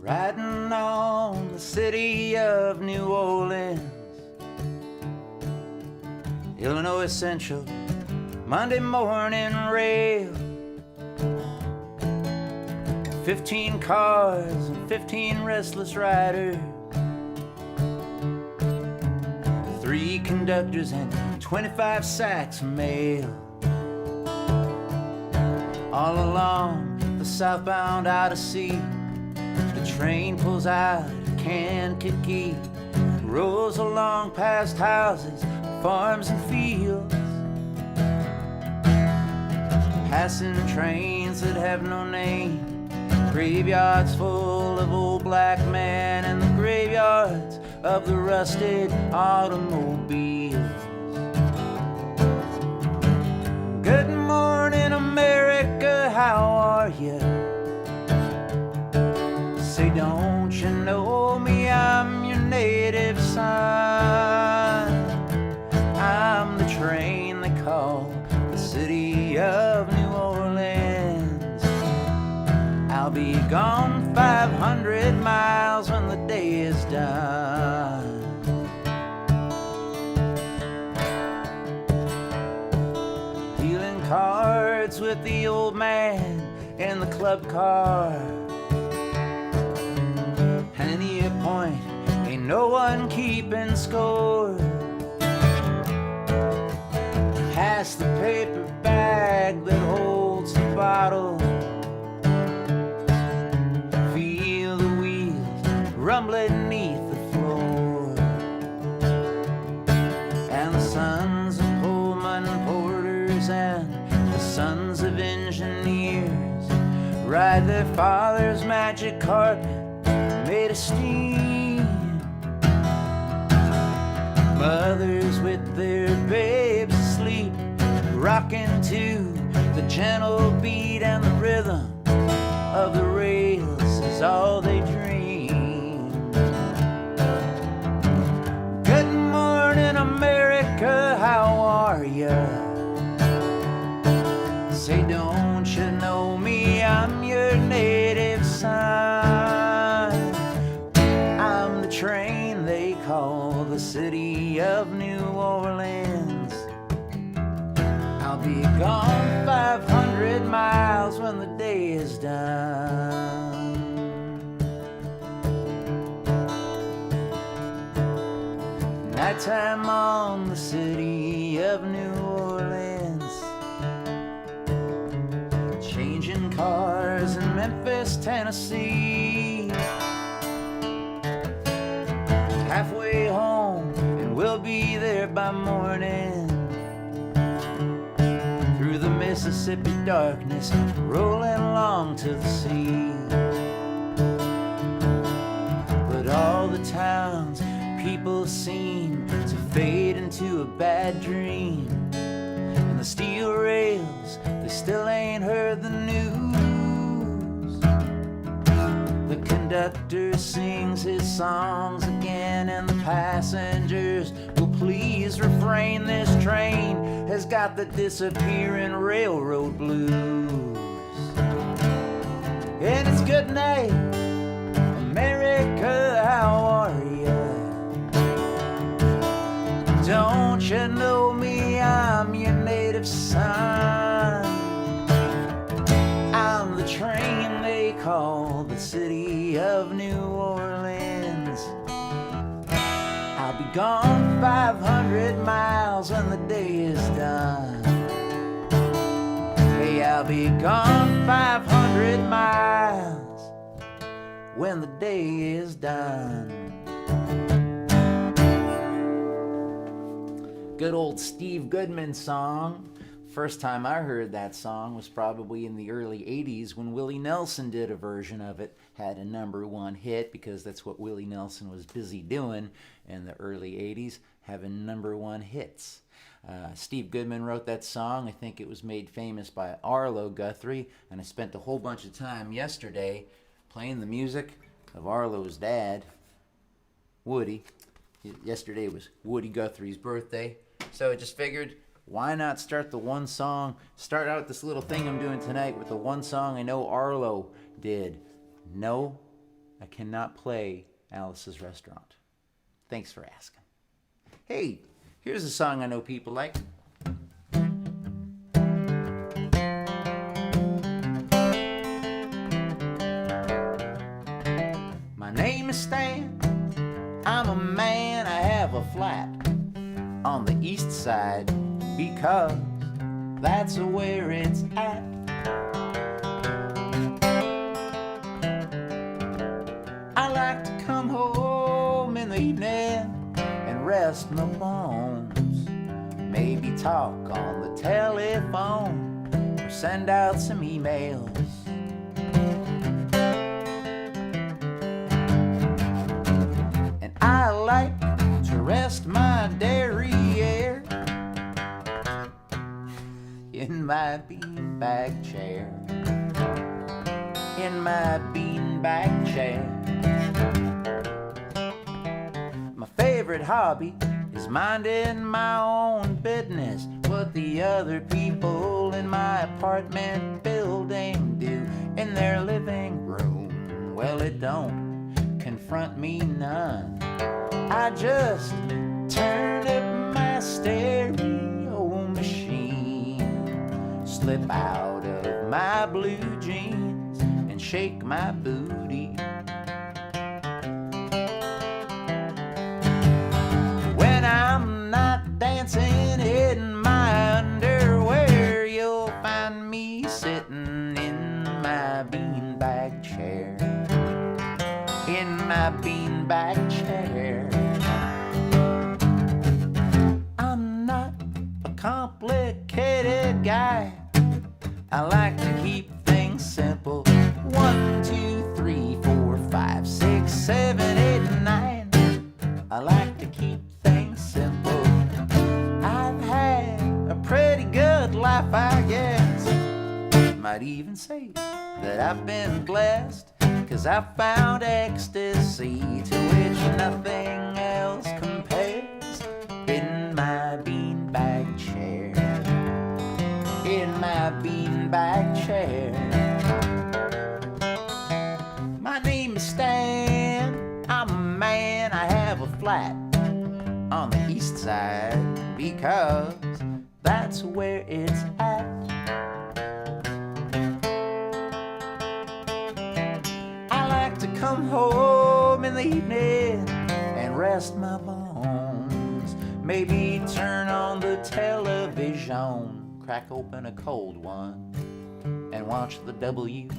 riding on the city of New Orleans. Illinois Central, Monday morning rail. 15 cars and 15 restless riders. 3 conductors and 25 sacks of mail. All along the southbound Odyssey, the train pulls out of Kankakee, rolls along past houses, farms and fields, passing trains that have no name, graveyards full of old black men, and the graveyards of the rusted automobiles. Good morning, America, how are you? Say, don't you know me? I'm your native son. I'm the train they call the city of New Orleans. I'll be gone 500 miles when the day is done. Dealing cards with the old man in the club car. Penny a point, ain't no one keeping score. Pass the paper bag that holds the bottle. Feel the wheels rumbling neath the floor. And the sons of Pullman porters and the sons of engineers ride their father's magic carpet made of steam. Mothers with their babes asleep, rocking to the gentle beat, and the rhythm of the rails is all they dream. Good morning, America, how are ya? Say, don't you know me? I'm your native son. I'm the train they call the city of New Orleans. I'll be gone 500 miles when the day is done. Nighttime on the city of New Orleans. Changing cars in Memphis, Tennessee. Halfway home, and we'll be there by morning. Through the Mississippi darkness, rolling along to the sea. But all the towns people seem to fade into a bad dream, and the steel rails, they still ain't heard the news. The conductor sings his songs again, and the passengers will please refrain. This train has got the disappearing railroad blues. And it's good night, America, how are ya? Don't you know me? I'm your native son. I'm the train they call the city of New Orleans. I'll be gone 500 miles when the day is done. Hey, I'll be gone 500 miles when the day is done. Good old Steve Goodman song. First time I heard that song was probably in the early 80s when Willie Nelson did a version of it. Had a #1 hit because that's what Willie Nelson was busy doing in the early 80s, having #1 hits. Steve Goodman wrote that song. I think it was made famous by Arlo Guthrie, and I spent a whole bunch of time yesterday playing the music of Arlo's dad, Woody. Yesterday was Woody Guthrie's birthday, so I just figured, why not start out this little thing I'm doing tonight with the one song I know Arlo did, No I cannot play Alice's Restaurant. Thanks for asking. Hey, here's a song I know people like. My name is Stan. I'm a man. I have a flat on the east side because that's where it's at. I like to come home in the evening and rest my bones. Maybe talk on the telephone or send out some emails. And I like to rest my derriere in my beanbag chair. In my beanbag chair. My favorite hobby is minding my own business. What the other people in my apartment building do in their living room, well, it don't confront me none. I just turn up my stereo machine, slip out of my blue jeans and shake my booty. When I'm not dancing in my underwear, you'll find me sitting in my beanbag chair. In my beanbag chair. I'm not a complicated guy. I like to keep things simple. 1, 2, 3, 4, 5, 6, 7, 8, 9. I like to keep things simple. I've had a pretty good life, I guess. Might even say that I've been blessed, 'cause I found ecstasy to which nothing else compares. In my beanbag chair. In my beanbag chair. My name is Stan. I'm a man. I have a flat on the east side because that's where it's at. I like to come home in the evening and rest my bones. Maybe turn on the television, crack open a cold one, and watch the WWE.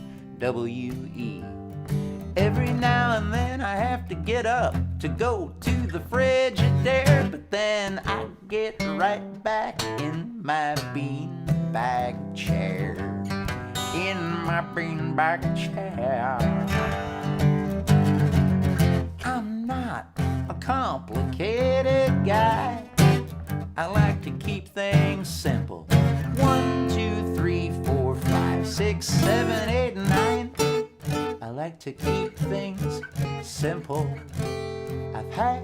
Every now and then I have to get up to go to the Frigidaire, but then I get right back in my beanbag chair. In my beanbag chair. I'm not a complicated guy. I like to keep things simple. 1, 2, 3, 4, 5, 6, 7, 8, 9. I like to keep things simple. I've had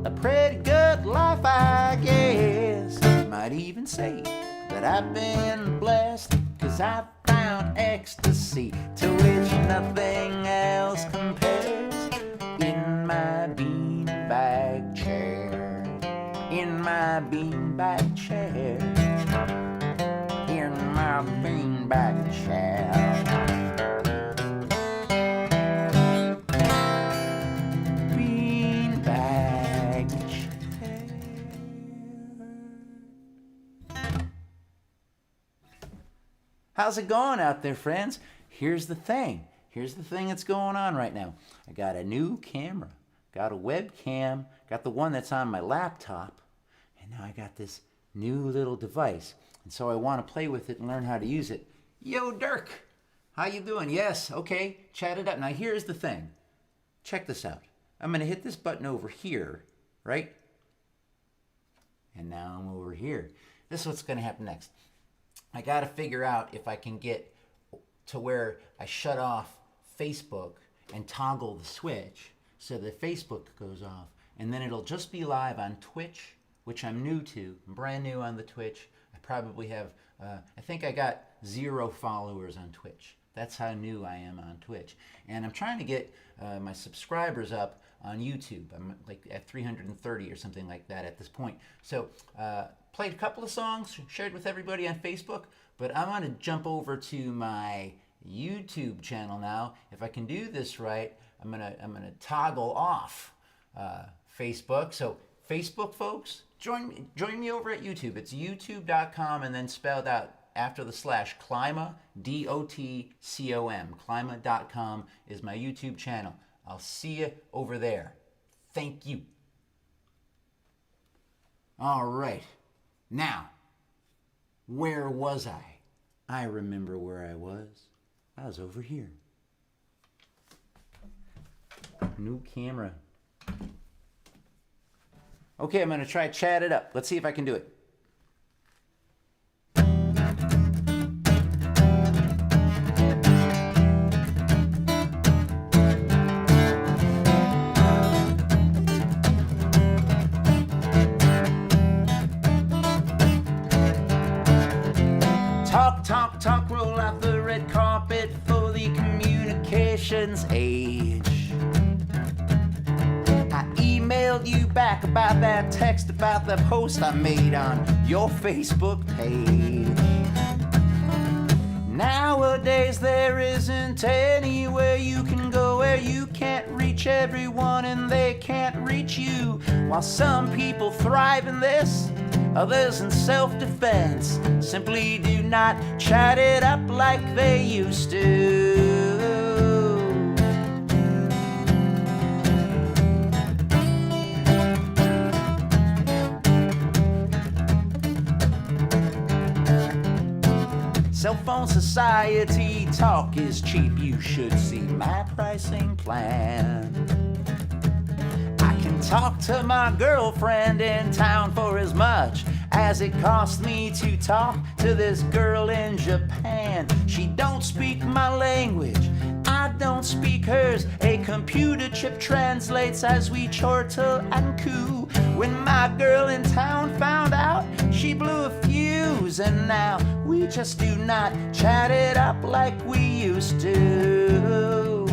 a pretty good life, I guess. Might even say that I've been blessed, 'cause I've found ecstasy to which nothing else compares. In my beanbag chair. In my beanbag chair. In my beanbag chair. How's it going out there, friends? Here's the thing that's going on right now. I got a new camera, got a webcam, got the one that's on my laptop, and now I got this new little device. And so I want to play with it and learn how to use it. Yo, Dirk, how you doing? Yes, okay, chat it up. Now here's the thing. Check this out. I'm going to hit this button over here, right? And now I'm over here. This is what's going to happen next. I got to figure out if I can get to where I shut off Facebook and toggle the switch so that Facebook goes off. And then it'll just be live on Twitch, which I'm new to. I'm brand new on the Twitch. I probably have, I think I got 0 followers on Twitch. That's how new I am on Twitch. And I'm trying to get my subscribers up on YouTube. I'm like at 330 or something like that at this point. So played a couple of songs, shared with everybody on Facebook, but I want to jump over to my YouTube channel now. If I can do this right, I'm gonna toggle off Facebook. So Facebook folks, join me over at YouTube. It's youtube.com and then spelled out after the slash Klyma, D-O-T-C-O-M. Klyma.com is my YouTube channel. I'll see you over there. Thank you. All right. Now, where was I? I remember where I was. I was over here. New camera. Okay, I'm going to try chat it up. Let's see if I can do it. Talk, roll out the red carpet for the communications age. I emailed you back about that text about the post I made on your Facebook page. Nowadays there isn't anywhere you can go where you can't reach everyone and they can't reach you. While some people thrive in this, others in self-defense simply do not chat it up like they used to. Cell phone society talk is cheap. You should see my pricing plan. I can talk to my girlfriend in town for as much as it cost me to talk to this girl in Japan. She don't speak my language, I don't speak hers. A computer chip translates as we chortle and coo. When my girl in town found out, she blew a fuse, and now we just do not chat it up like we used to.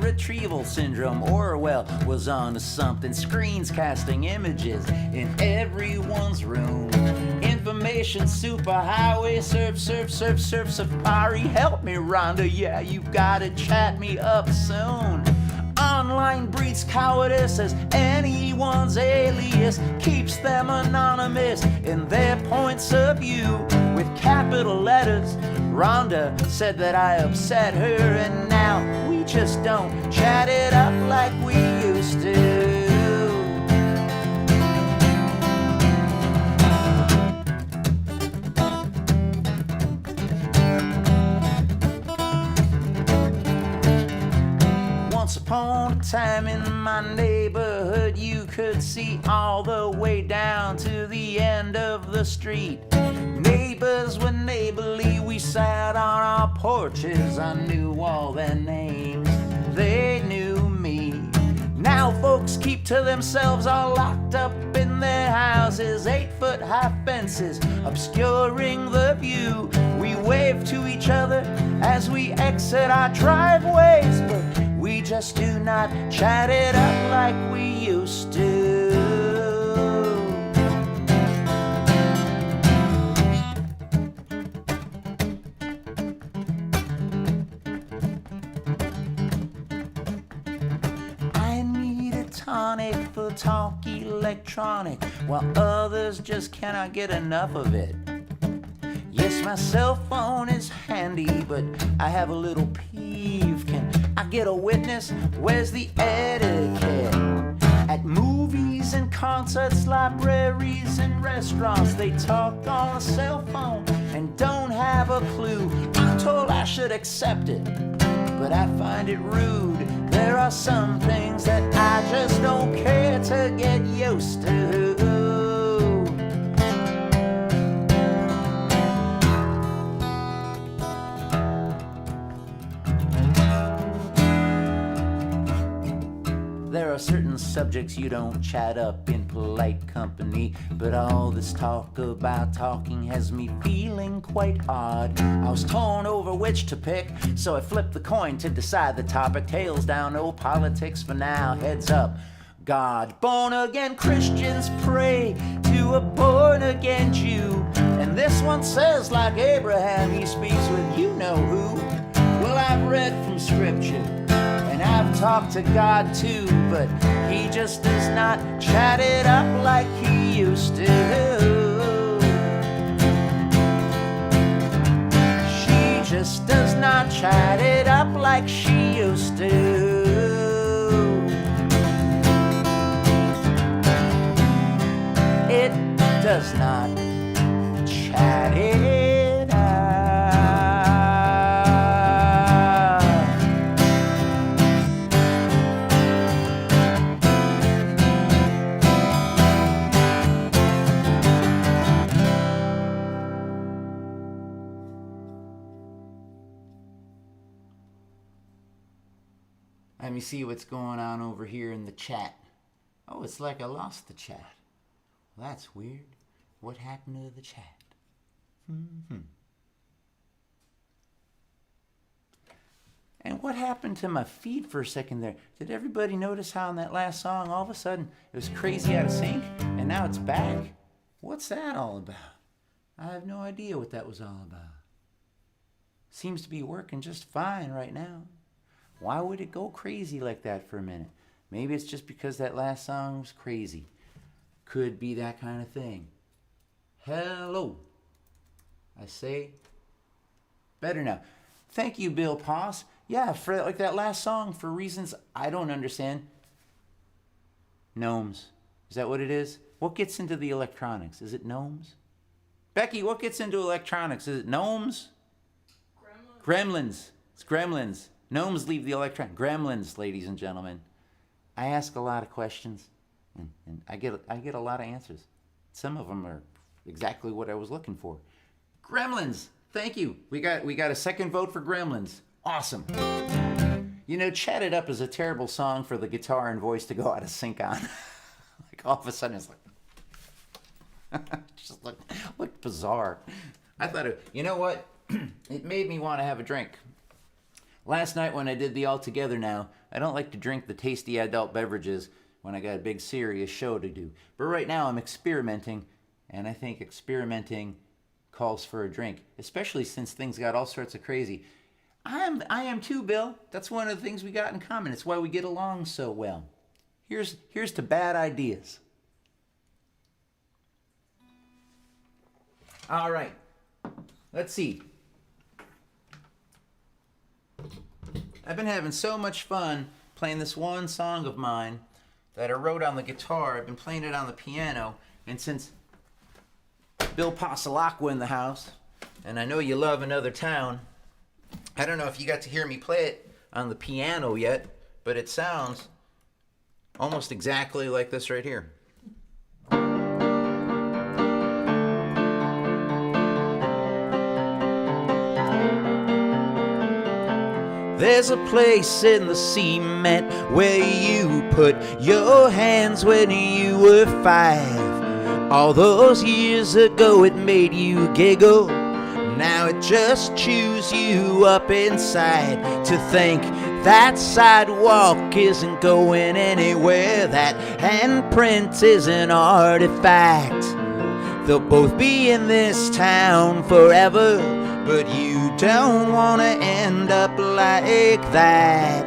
Retrieval syndrome. Orwell was onto something. Screens casting images in everyone's room. Information superhighway, surf, safari. Help me, Rhonda. Yeah, you gotta chat me up soon. Online breeds cowardice as anyone's alias keeps them anonymous in their points of view with capital letters. Rhonda said that I upset her, and now we just don't chat it up like we used to. Once upon a time in my neighborhood, you could see all the way down to the end of the street. Neighbors were neighborly, we sat on our porches. I knew all their names, they knew me. Now folks keep to themselves, all locked up in their houses. 8-foot high fences obscuring the view. We wave to each other as we exit our driveways, but we just do not chat it up like we used to. For talk electronic, while others just cannot get enough of it. Yes, my cell phone is handy, but I have a little peeve. Can I get a witness? Where's the etiquette? At movies and concerts, libraries and restaurants, they talk on a cell phone and don't have a clue. I'm told I should accept it, but I find it rude. There are some things that I just don't care to get used to. subjects you don't chat up in polite company. But all this talk about talking has me feeling quite odd. I was torn over which to pick, so I flipped the coin to decide the topic. Tails down, no politics for now, heads up. God, born again Christians pray to a born again Jew. And this one says, like Abraham, he speaks with you know who. Well, I've read from scripture and I've talked to God too, but he just does not chat it up like he used to. She just does not chat it up like she used to. It does not chat it up. Let me see what's going on over here in the chat. Oh, it's like I lost the chat. That's weird. What happened to the chat? And what happened to my feed for a second there? Did everybody notice how in that last song, all of a sudden, it was crazy out of sync, and now it's back? What's that all about? I have no idea what that was all about. Seems to be working just fine right now. Why would it go crazy like that for a minute? Maybe it's just because that last song was crazy. Could be that kind of thing. Hello. I say better now. Thank you, Bill Poss. Yeah, for like that last song, for reasons I don't understand. Gnomes. Is that what it is? What gets into the electronics? Is it gnomes? Becky, what gets into electronics? Is it gnomes? Gremlins. It's gremlins. Gnomes leave the electron. Gremlins, ladies and gentlemen. I ask a lot of questions. And I get a lot of answers. Some of them are exactly what I was looking for. Gremlins, thank you. We got a second vote for Gremlins. Awesome. You know, Chat It Up is a terrible song for the guitar and voice to go out of sync on. Like all of a sudden it's like, just looked bizarre. I thought, you know what? It made me want to have a drink. Last night when I did the All Together Now, I don't like to drink the tasty adult beverages when I got a big serious show to do. But right now I'm experimenting, and I think experimenting calls for a drink, especially since things got all sorts of crazy. I am too, Bill. That's one of the things we got in common. It's why we get along so well. Here's to bad ideas. All right. Let's see. I've been having so much fun playing this one song of mine that I wrote on the guitar. I've been playing it on the piano, and since Bill Passalacqua in the house, and I know you love Another Town, I don't know if you got to hear me play it on the piano yet, but it sounds almost exactly like this right here. There's a place in the cement where you put your hands when you were 5. All those years ago it made you giggle. Now it just chews you up inside to think that sidewalk isn't going anywhere. That handprint is an artifact. They'll both be in this town forever, but you don't want to end up like that.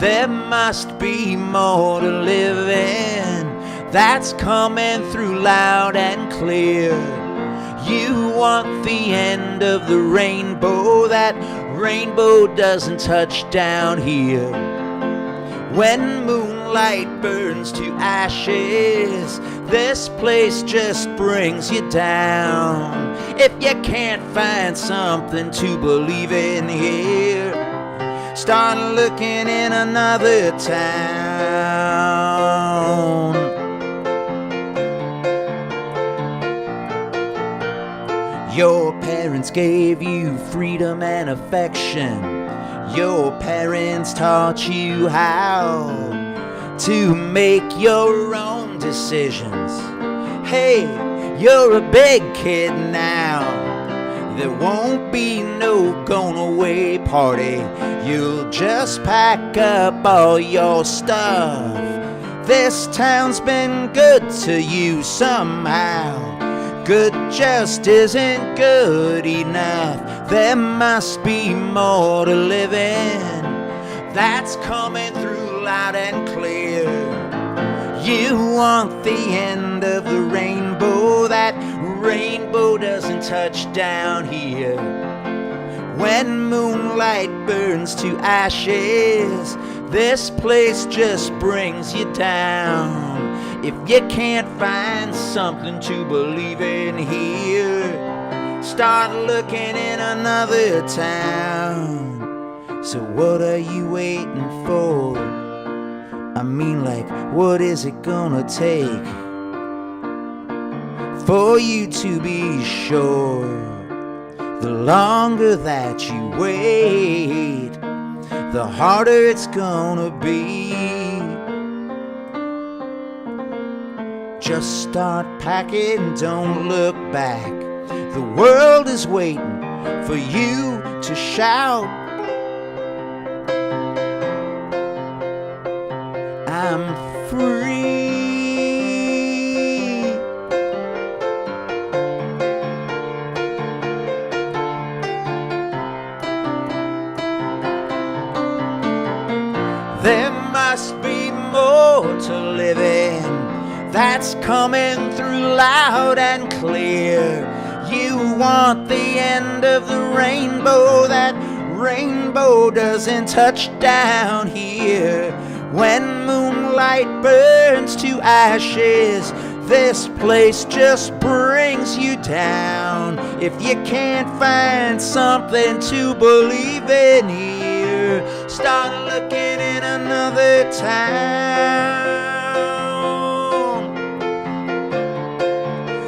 There must be more to live in. That's coming through loud and clear. You want the end of the rainbow. That rainbow doesn't touch down here. When moonlight burns to ashes, this place just brings you down. If you can't find something to believe in here, start looking in another town. Your parents gave you freedom and affection. Your parents taught you how to make your own decisions. Hey, you're a big kid now. There won't be no going away party. You'll just pack up all your stuff. This town's been good to you somehow. Good just isn't good enough. There must be more to living. That's coming through loud and clear. You want the end of the rainbow. That rainbow doesn't touch down here. When moonlight burns to ashes, this place just brings you down. If you can't find something to believe in here, start looking in another town. So what are you waiting for? I mean, like, what is it gonna take for you to be sure? The longer that you wait, the harder it's gonna be. Just start packing, don't look back. The world is waiting for you to shout. I'm free. There must be more to living. That's coming through loud and clear. You want the end of the rainbow. That rainbow doesn't touch down here. When moonlight burns to ashes, this place just brings you down. If you can't find something to believe in here, start looking in another town.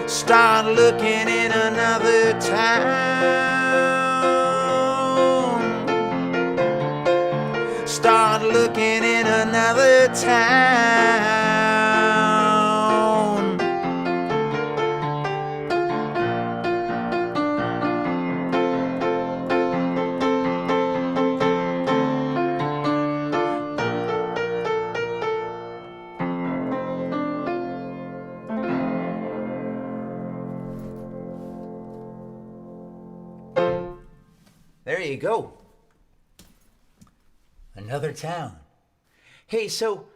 Start looking in another town. Start looking in another town. There you go. Another town. Hey, so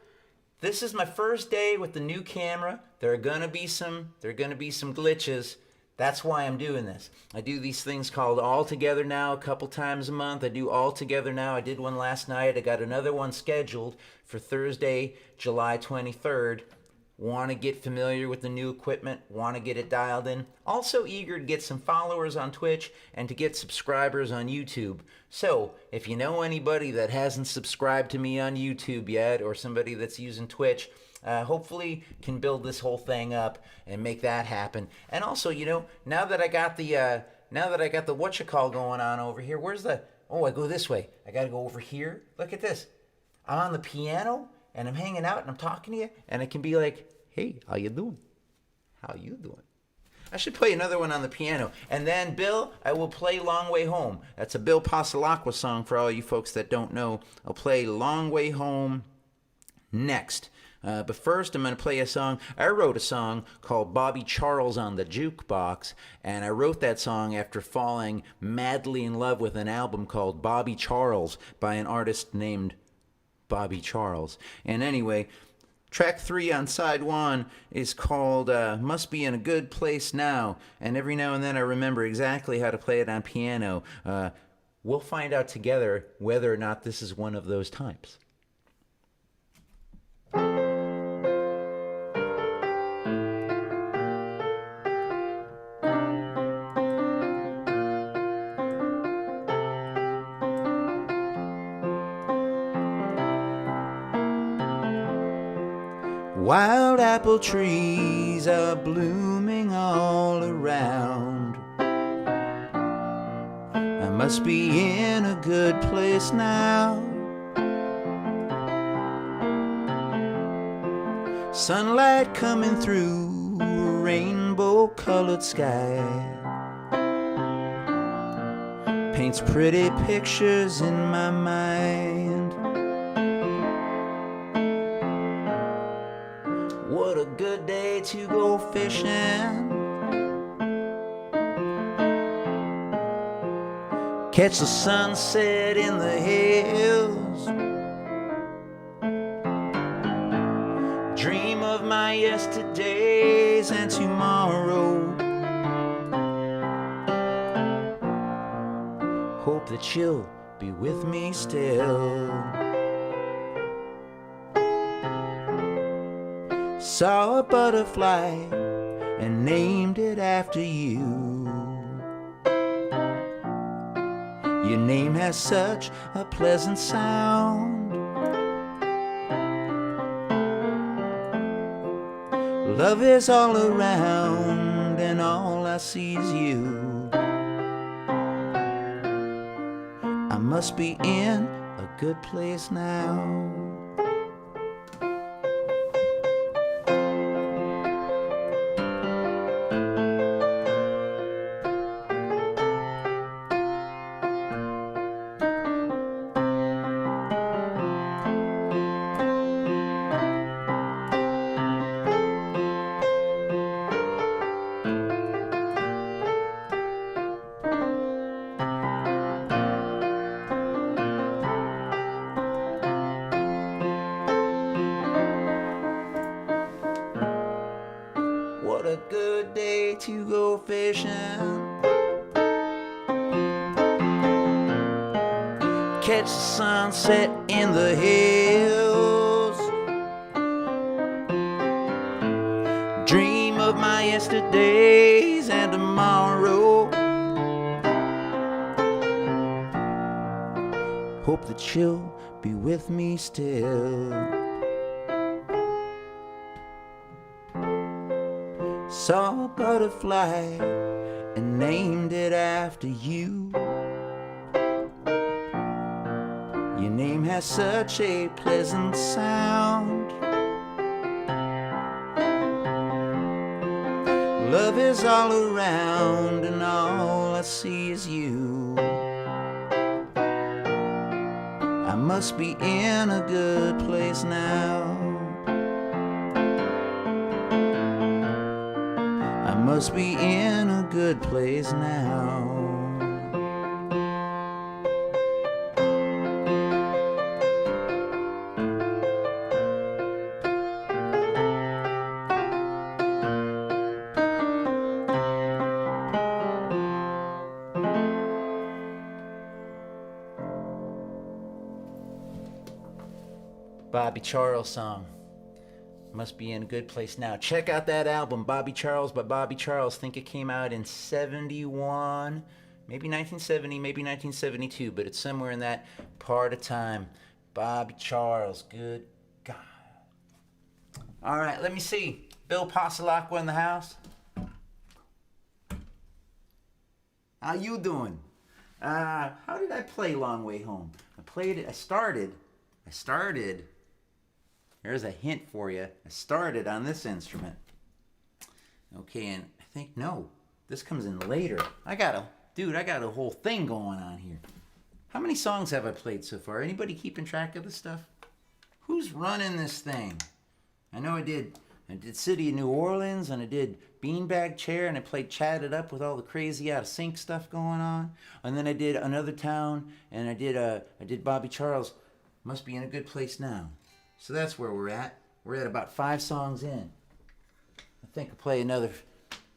this is my first day with the new camera. There are gonna be some glitches. That's why I'm doing this. I do these things called All Together Now a couple times a month. I do All Together Now. I did one last night. I got another one scheduled for Thursday, July 23rd. Want to get familiar with the new equipment, want to get it dialed in. Also eager to get some followers on Twitch and to get subscribers on YouTube. So if you know anybody that hasn't subscribed to me on YouTube yet, or somebody that's using Twitch, hopefully can build this whole thing up and make that happen. And also, you know, now that I got the whatchacall going on over here, where's the, oh, I go this way. I got to go over here. Look at this. I'm on the piano and I'm hanging out and I'm talking to you, and it can be like, hey, how you doing? How you doing? I should play another one on the piano. And then, Bill, I will play Long Way Home. That's a Bill Pasalacqua song for all you folks that don't know. I'll play Long Way Home next. But first, I'm going to play a song. I wrote a song called Bobby Charles on the Jukebox, and I wrote that song after falling madly in love with an album called Bobby Charles by an artist named Bobby Charles. And anyway, track 3 on side 1 is called Must Be in a Good Place Now, and every now and then I remember exactly how to play it on piano. We'll find out together whether or not this is one of those times. Wild apple trees are blooming all around. I must be in a good place now. Sunlight coming through a rainbow-colored sky paints pretty pictures in my mind. What a good day to go fishing, catch the sunset in the hills, dream of my yesterdays and tomorrow, hope that you'll be with me still. Saw a butterfly and named it after you. Your name has such a pleasant sound. Love is all around and all I see is you. I must be in a good place now. What a good day to go fishing, catch the sunset in the hills, dream of my yesterdays and tomorrow, hope that you'll be with me still. Saw a butterfly and named it after you. Your name has such a pleasant sound. Love is all around and all I see is you. I must be in a good place now. I must be in a good place now. Bobby Charles song. Must be in a good place now. Check out that album, Bobby Charles by Bobby Charles. Think it came out in 71, maybe 1970, maybe 1972, but it's somewhere in that part of time. Bobby Charles, good God. All right, let me see. Bill Pascal in the house. How you doing? How did I play Long Way Home? I started. There's a hint for you. I started on this instrument. Okay, and I think, no, this comes in later. I got a whole thing going on here. How many songs have I played so far? Anybody keeping track of this stuff? Who's running this thing? I know I did City of New Orleans, and I did Beanbag Chair, and I played Chat It Up with all the crazy out of sync stuff going on. And then I did Another Town, and I did Bobby Charles. Must be in a good place now. So that's where we're at. We're at about 5 songs in. I think I'll play another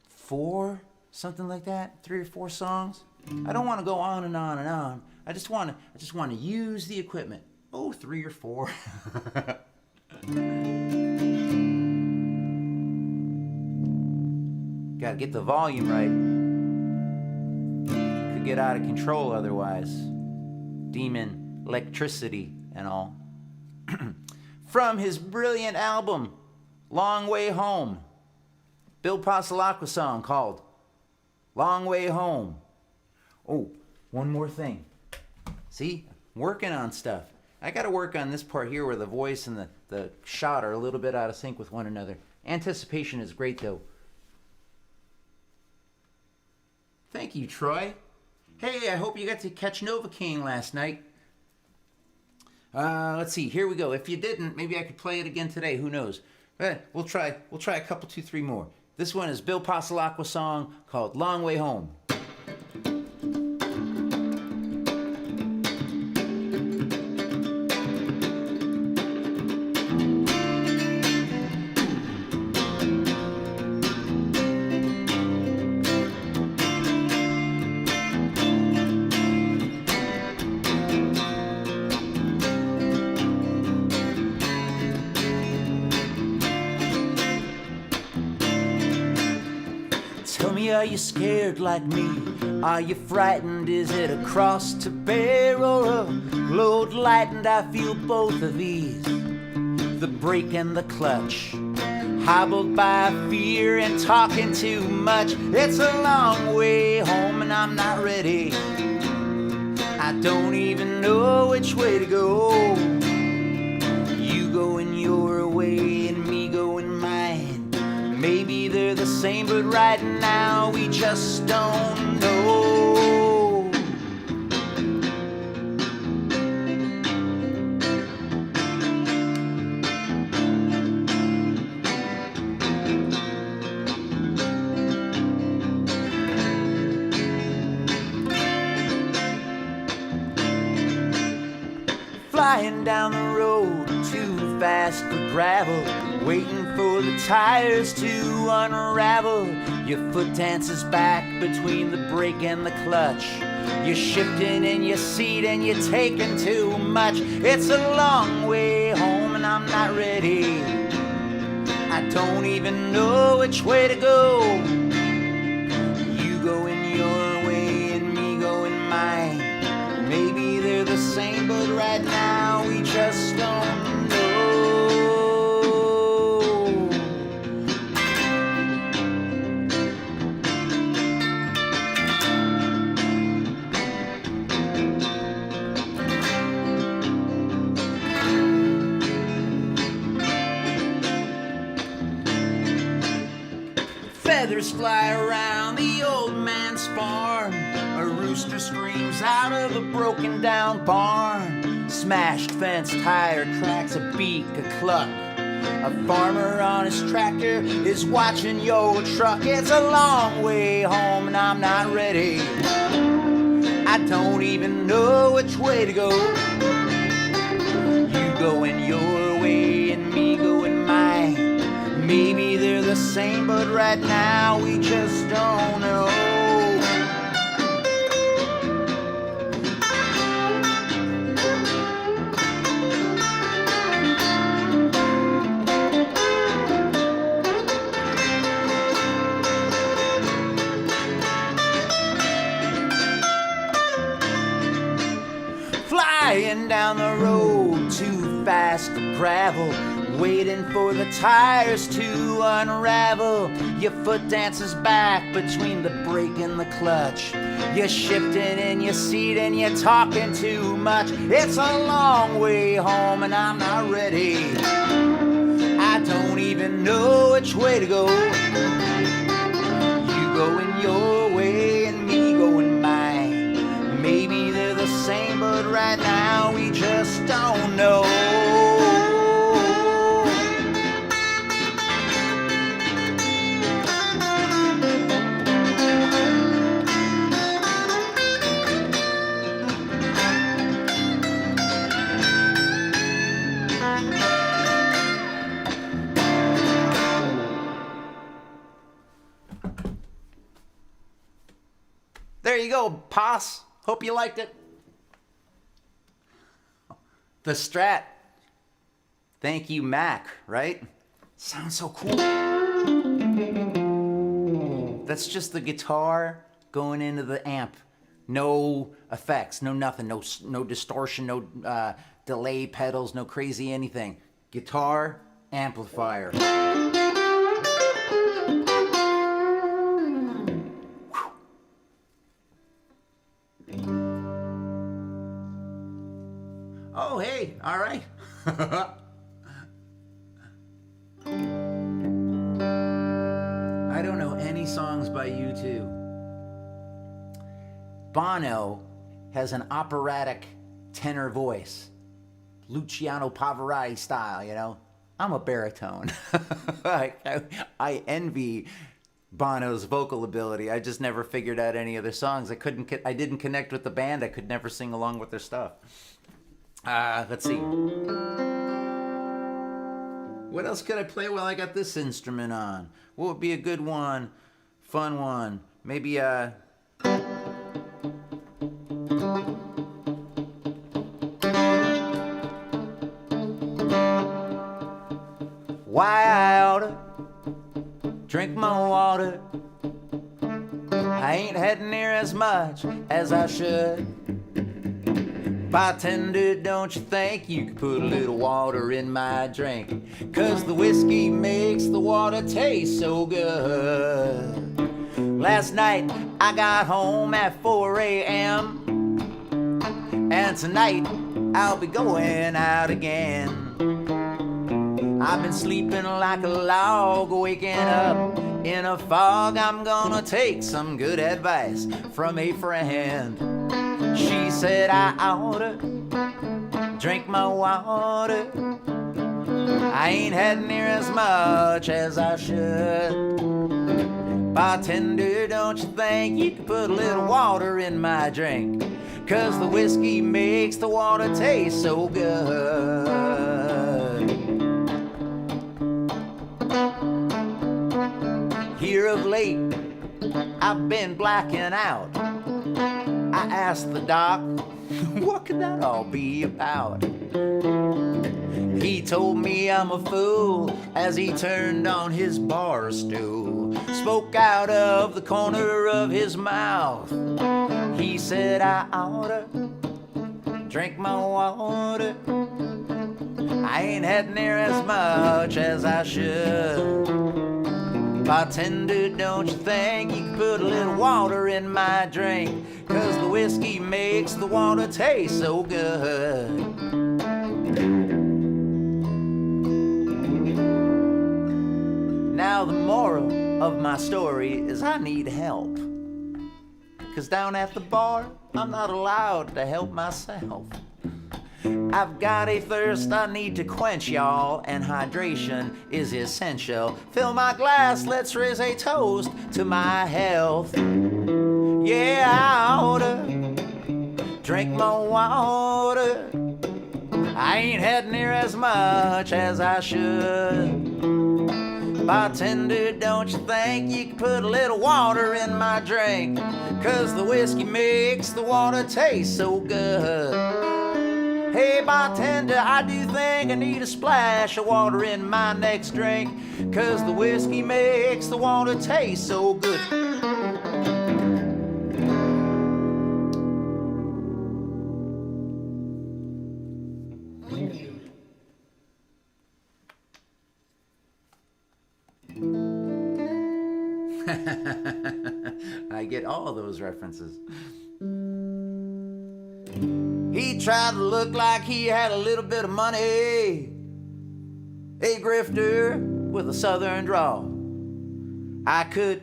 4, something like that. 3 or 4 songs. I don't want to go on and on and on. I just want to use the equipment. Oh, 3 or 4. Gotta get the volume right. Could get out of control otherwise. Demon electricity and all. From his brilliant album, Long Way Home, Bill Pascal song called Long Way Home. Oh, one more thing. See, working on stuff. I got to work on this part here where the voice and the shot are a little bit out of sync with one another. Anticipation is great, though. Thank you, Troy. Hey, I hope you got to catch Novocaine last night. Let's see. Here we go. If you didn't, maybe I could play it again today. Who knows? But we'll try. We'll try a couple, 2, 3 more. This one is Bill Pasalacqua's song called "Long Way Home." Are you scared like me? Are you frightened? Is it a cross to bear or a load lightened? I feel both of these, the brake and the clutch. Hobbled by fear and talking too much. It's a long way home and I'm not ready. I don't even know which way to go. You going your way and me going mine. Maybe they're the same, but right now we just don't know. Flying down the road too fast for gravel, waiting for the tires to unravel. Your foot dances back between the brake and the clutch. You're shifting in your seat and you're taking too much. It's a long way home and I'm not ready. I don't even know which way to go. You going your way and me going mine. Maybe they're the same, but right now we just don't know. Feathers fly around the old man's farm. A rooster screams out of a broken down barn. Smashed fence, tire cracks, a beak, a cluck. A farmer on his tractor is watching your truck. It's a long way home and I'm not ready. I don't even know which way to go. You going your way and me going mine. Maybe they're the same, but right now we just don't know. Flying down the road too fast for gravel, waiting for the tires to unravel. Your foot dances back between the brake and the clutch. You're shifting in your seat and you're talking too much. It's a long way home and I'm not ready. I don't even know which way to go. You going your way and me going mine. Maybe they're the same, but right now we just don't know. There you go, Poss. Hope you liked it. The Strat. Thank you, Mac, right? Sounds so cool. That's just the guitar going into the amp. No effects, no nothing, no distortion, no delay pedals, no crazy anything. Guitar, amplifier. Oh, hey, Okay, all right. I don't know any songs by U2. Bono has an operatic tenor voice, Luciano Pavarotti style, you know. I'm a baritone. I envy Bono's vocal ability. I just never figured out any of their songs. I didn't connect with the band. I could never sing along with their stuff. Let's see. What else could I play while I got this instrument on? What would be a good one? Fun one. Maybe, why I oughta drink my water. I ain't had near as much as I should. Bartender, don't you think you could put a little water in my drink? 'Cause the whiskey makes the water taste so good. Last night I got home at 4 a.m. and tonight I'll be going out again. I've been sleeping like a log, waking up in a fog. I'm gonna take some good advice from a friend. She said I oughta drink my water. I ain't had near as much as I should. Bartender, don't you think you could put a little water in my drink? 'Cause the whiskey makes the water taste so good. Here of late, I've been blacking out. I asked the doc, what could that all be about? He told me I'm a fool as he turned on his bar stool, spoke out of the corner of his mouth. He said I oughta drink my water. I ain't had near as much as I should. Bartender, don't you think you could put a little water in my drink? 'Cause the whiskey makes the water taste so good. Now the moral of my story is I need help. 'Cause down at the bar, I'm not allowed to help myself. I've got a thirst I need to quench, y'all, and hydration is essential. Fill my glass, let's raise a toast to my health. Yeah, I oughta drink my water. I ain't had near as much as I should. Bartender, don't you think you could put a little water in my drink? 'Cause the whiskey makes the water taste so good. Hey bartender, I do think I need a splash of water in my next drink. 'Cause the whiskey makes the water taste so good. I get all those references. He tried to look like he had a little bit of money, a grifter with a southern drawl. I could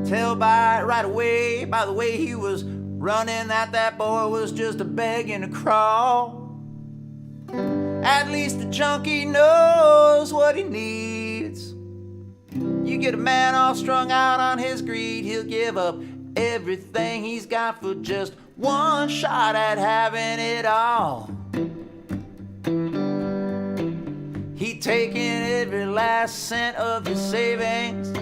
tell right away by the way he was running that boy was just a begging to crawl. At least the junkie knows what he needs. You get a man all strung out on his greed, he'll give up everything he's got for just one shot at having it all. He'd taken every last cent of his savings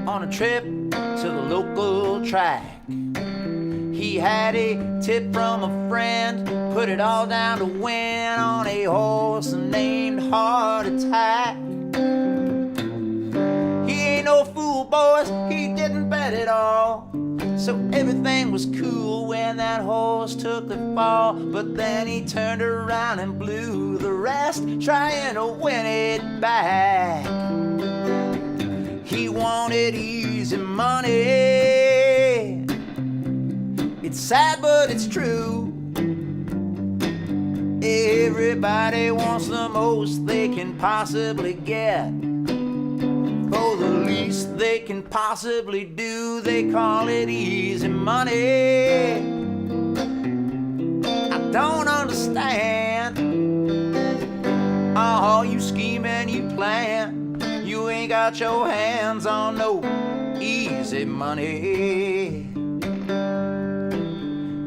on a trip to the local track. He had a tip from a friend, put it all down to win on a horse named Heart Attack. He ain't no fool, boys, he didn't bet it all. So everything was cool when that horse took the fall. But then he turned around and blew the rest, trying to win it back. He wanted easy money. It's sad, but it's true. Everybody wants the most they can possibly get. For the least they can possibly do, they call it easy money. I don't understand. Oh, you scheme and you plan, you ain't got your hands on no easy money.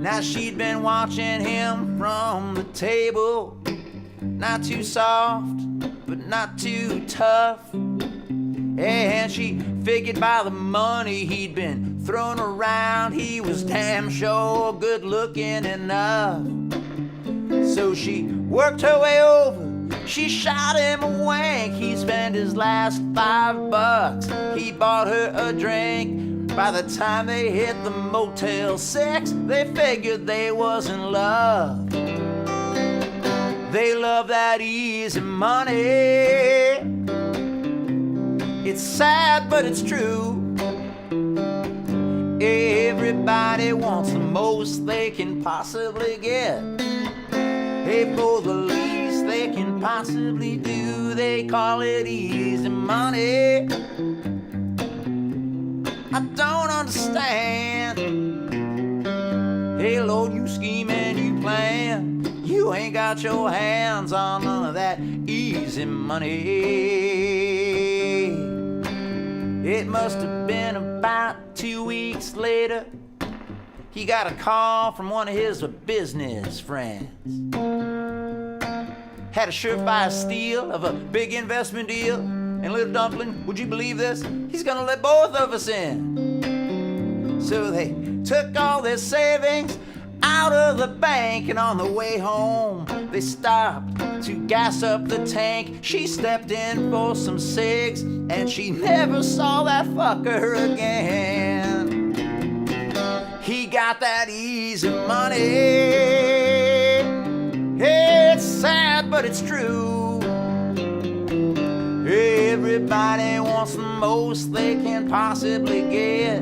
Now she'd been watching him from the table, not too soft, but not too tough. And she figured by the money he'd been throwing around, he was damn sure good looking enough. So she worked her way over, she shot him a wank. He spent his last $5. He bought her a drink. By the time they hit the Motel 6, they figured they was in love. They love that easy money. It's sad, but it's true. Everybody wants the most they can possibly get. Hey, for the least they can possibly do, they call it easy money. I don't understand. Hey, Lord, you scheme and you plan, you ain't got your hands on none of that easy money. It must have been about 2 weeks later, he got a call from one of his business friends. Had a surefire steal of a big investment deal. And little Dumpling, would you believe this? He's gonna let both of us in. So they took all their savings out of the bank, and on the way home, they stopped to gas up the tank. She stepped in for some cigs, and she never saw that fucker again. He got that easy money. It's sad, but it's true. Everybody wants the most they can possibly get.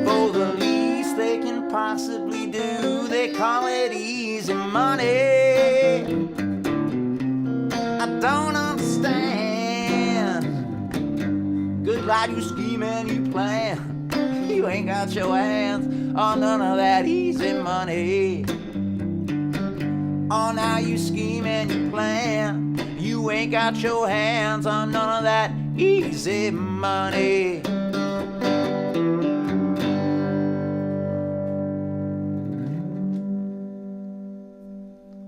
For the least they can possibly do, they call it easy money. I don't understand. Good God, you scheme and you plan, you ain't got your hands on none of that easy money. Oh, now you scheme and you plan, you ain't got your hands on none of that easy money.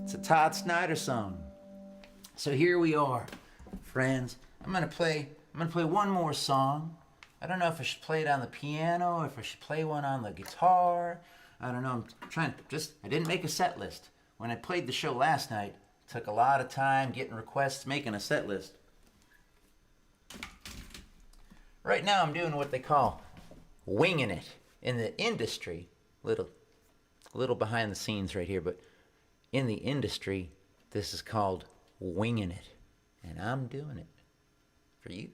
It's a Todd Snyder song. So here we are, friends. I'm gonna play one more song. I don't know if I should play it on the piano, or if I should play one on the guitar. I don't know. I didn't make a set list. When I played the show last night, it took a lot of time getting requests, making a set list. Right now I'm doing what they call winging it in the industry. Little behind the scenes right here, but in the industry, this is called winging it. And I'm doing it for you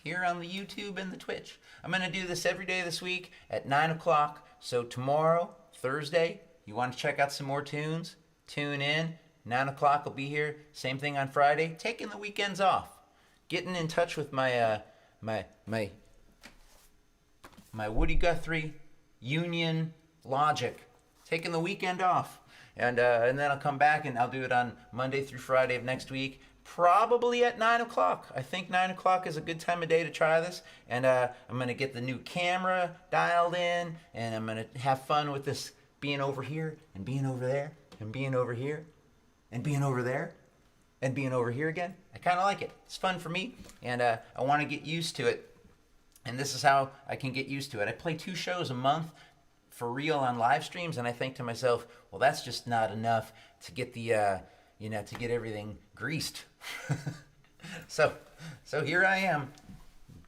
here on the YouTube and the Twitch. I'm going to do this every day this week at 9 o'clock. So tomorrow, Thursday, you want to check out some more tunes? Tune in. 9 o'clock will be here. Same thing on Friday. Taking the weekends off. Getting in touch with my Woody Guthrie Union Logic. Taking the weekend off. And then I'll come back and I'll do it on Monday through Friday of next week. Probably at 9 o'clock. I think 9 o'clock is a good time of day to try this. And I'm going to get the new camera dialed in. And I'm going to have fun with this being over here and being over there and being over here and being over there and being over here again. I kind of like it. It's fun for me. And I want to get used to it. And this is how I can get used to it. I play 2 shows a month for real on live streams. And I think to myself, well, that's just not enough to get the... to get everything greased. So here I am,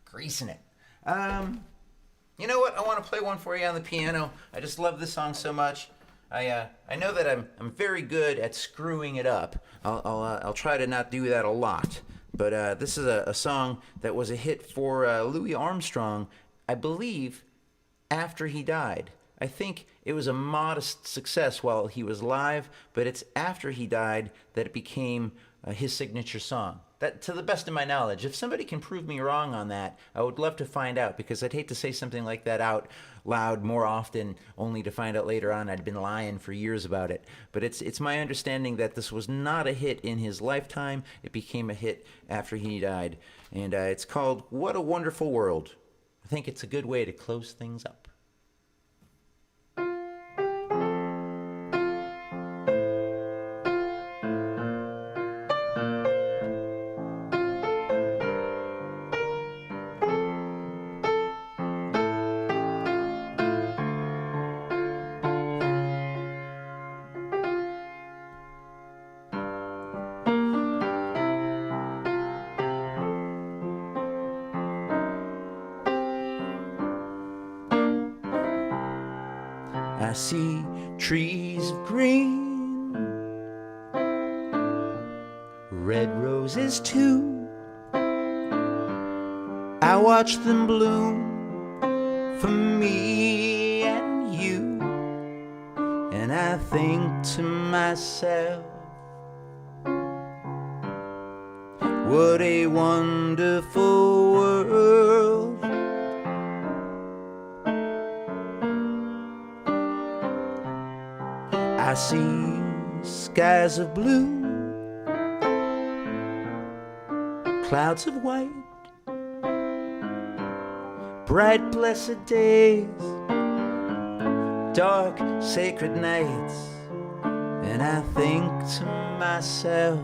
greasing it. You know what? I want to play one for you on the piano. I just love this song so much. I know that I'm very good at screwing it up. I'll try to not do that a lot. But this is a song that was a hit for Louis Armstrong, I believe, after he died. I think it was a modest success while he was alive, but it's after he died that it became his signature song. That, to the best of my knowledge. If somebody can prove me wrong on that, I would love to find out, because I'd hate to say something like that out loud more often, only to find out later on I'd been lying for years about it. But it's my understanding that this was not a hit in his lifetime. It became a hit after he died. And it's called What a Wonderful World. I think it's a good way to close things up. I see trees of green, red roses too. I watch them bloom for me and you, and I think to myself, what a wonderful world. I see skies of blue, clouds of white, bright blessed days, dark sacred nights, and I think to myself,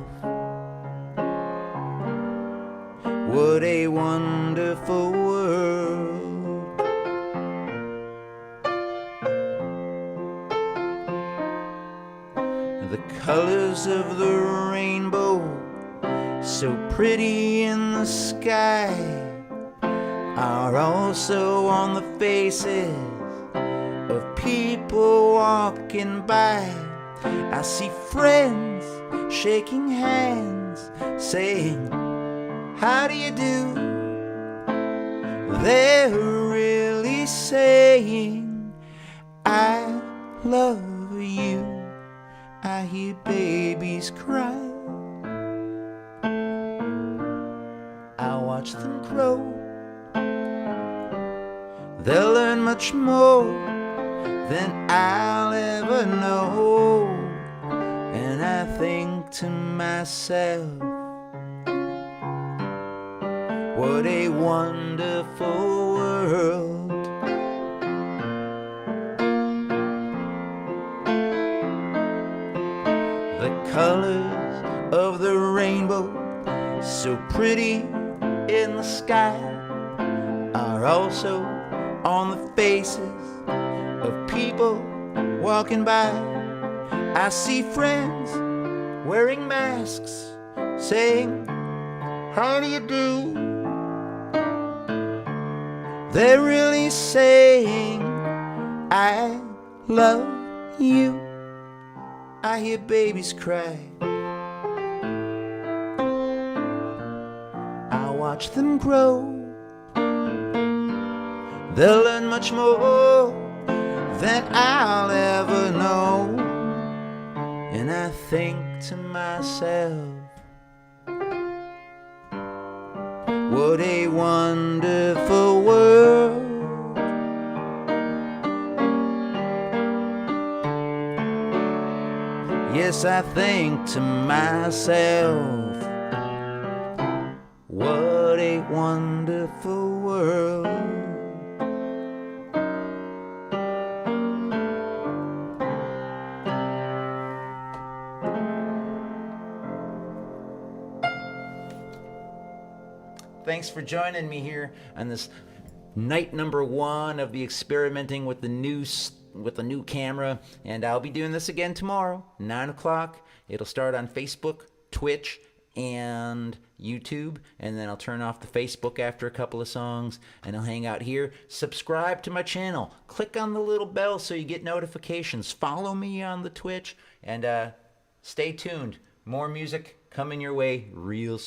what a wonderful world. The colors of the rainbow, so pretty in the sky, are also on the faces of people walking by. I see friends shaking hands, saying, how do you do? They're really saying, I love you. I hear babies cry. I watch them grow. They'll learn much more than I'll ever know. And I think to myself, what a wonderful world. The colors of the rainbow, so pretty in the sky, are also on the faces of people walking by. I see friends wearing masks, saying, how do you do? They're really saying, I love you. I hear babies cry. I watch them grow. They'll learn much more than I'll ever know. And I think to myself, what a wonderful world. Yes, I think to myself, what a wonderful world. Thanks for joining me here on this night number 1 of the experimenting with the new camera, and I'll be doing this again tomorrow, 9 o'clock. It'll start on Facebook, Twitch, and YouTube, and then I'll turn off the Facebook after a couple of songs, and I'll hang out here. Subscribe to my channel. Click on the little bell so you get notifications. Follow me on the Twitch, and stay tuned. More music coming your way real soon.